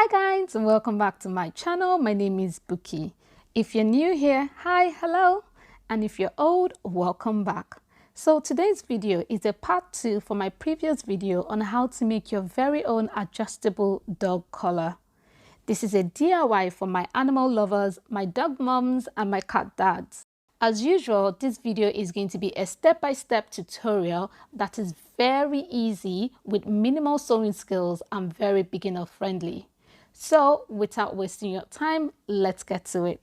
Hi guys, and welcome back to my channel. My name is Bhooki. If you're new here, hi, hello, and if you're old, welcome back. So today's video is a part 2 for my previous video on how to make your very own adjustable dog collar. This is a DIY for my animal lovers, my dog moms, and my cat dads. As usual, this video is going to be a step-by-step tutorial that is very easy with minimal sewing skills and very beginner friendly. So without wasting your time, let's get to it.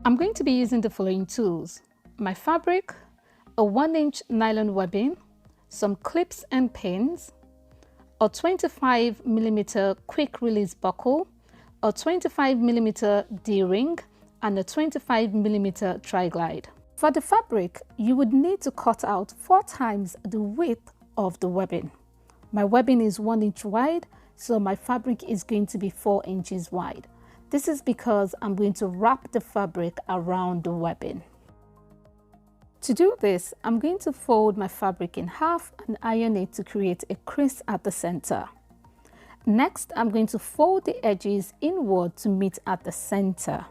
I'm going to be using the following tools: my fabric, a 1-inch nylon webbing, some clips and pins, a 25mm quick release buckle, a 25mm D-ring, and a 25mm tri-glide. For the fabric, you would need to cut out 4 times the width of the webbing. My webbing is 1 inch wide, so my fabric is going to be 4 inches wide. This is because I'm going to wrap the fabric around the webbing. To do this, I'm going to fold my fabric in half and iron it to create a crease at the center. Next, I'm going to fold the edges inward to meet at the center.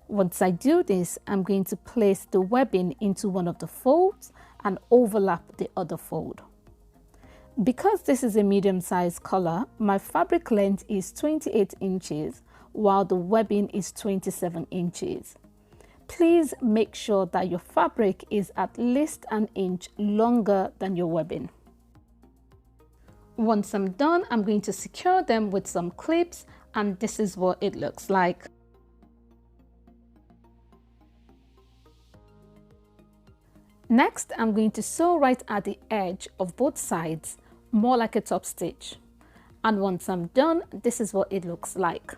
Once I do this, I'm going to place the webbing into one of the folds and overlap the other fold. Because this is a medium-sized collar, my fabric length is 28 inches, while the webbing is 27 inches. Please make sure that your fabric is at least an inch longer than your webbing. Once I'm done, I'm going to secure them with some clips, and this is what it looks like. Next, I'm going to sew right at the edge of both sides, more like a top stitch. And once I'm done, this is what it looks like.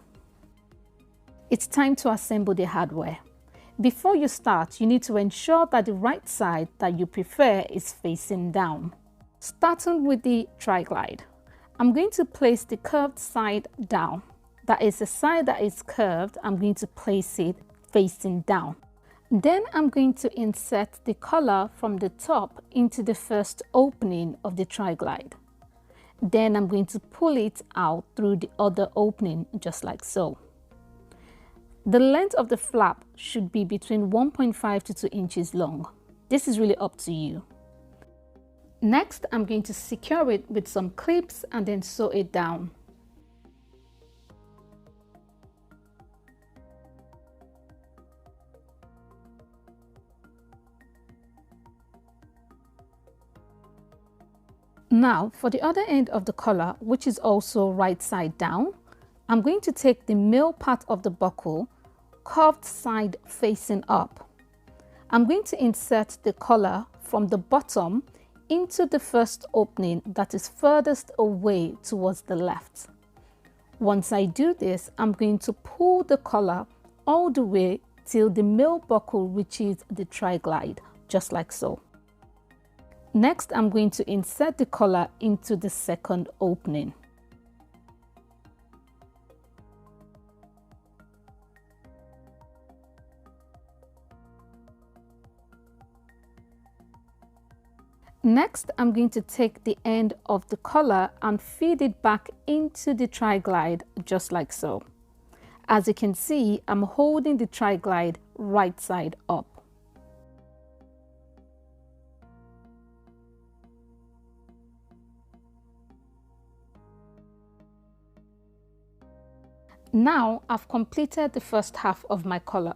It's time to assemble the hardware. Before you start, you need to ensure that the right side that you prefer is facing down. Starting with the tri-glide, I'm going to place the curved side down. That is the side that is curved, I'm going to place it facing down. Then I'm going to insert the collar from the top into the first opening of the tri-glide. Then I'm going to pull it out through the other opening, just like so. The length of the flap should be between 1.5 to 2 inches long. This is really up to you. Next, I'm going to secure it with some clips and then sew it down. Now, for the other end of the collar, which is also right side down, I'm going to take the male part of the buckle, curved side facing up. I'm going to insert the collar from the bottom into the first opening that is furthest away towards the left. Once I do this, I'm going to pull the collar all the way till the male buckle reaches the tri-glide, just like so. Next, I'm going to insert the collar into the second opening. Next, I'm going to take the end of the collar and feed it back into the tri-glide, just like so. As you can see, I'm holding the tri-glide right side up. Now, I've completed the first half of my collar.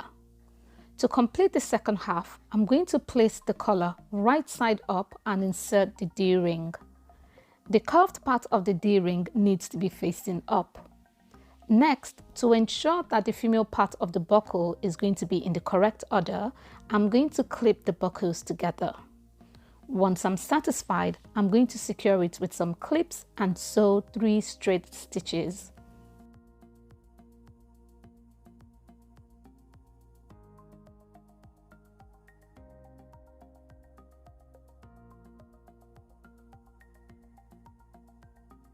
To complete the second half, I'm going to place the collar right side up and insert the D-ring. The curved part of the D-ring needs to be facing up. Next, to ensure that the female part of the buckle is going to be in the correct order, I'm going to clip the buckles together. Once I'm satisfied, I'm going to secure it with some clips and sew 3 straight stitches.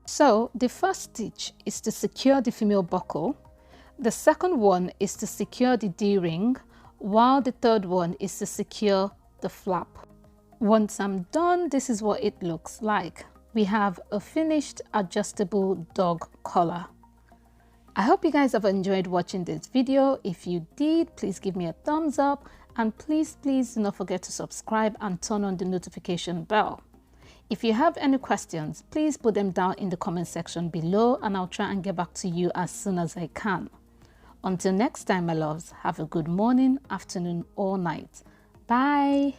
So the first stitch is to secure the female buckle, the second one is to secure the D-ring, while the third one is to secure the flap. Once I'm done, this is what it looks like. we have a finished adjustable dog collar. I hope you guys have enjoyed watching this video. If you did, please give me a thumbs up, and please do not forget to subscribe and turn on the notification bell. If you have any questions, please put them down in the comment section below, and I'll try and get back to you as soon as I can. Until next time, my loves, have a good morning, afternoon or night. Bye.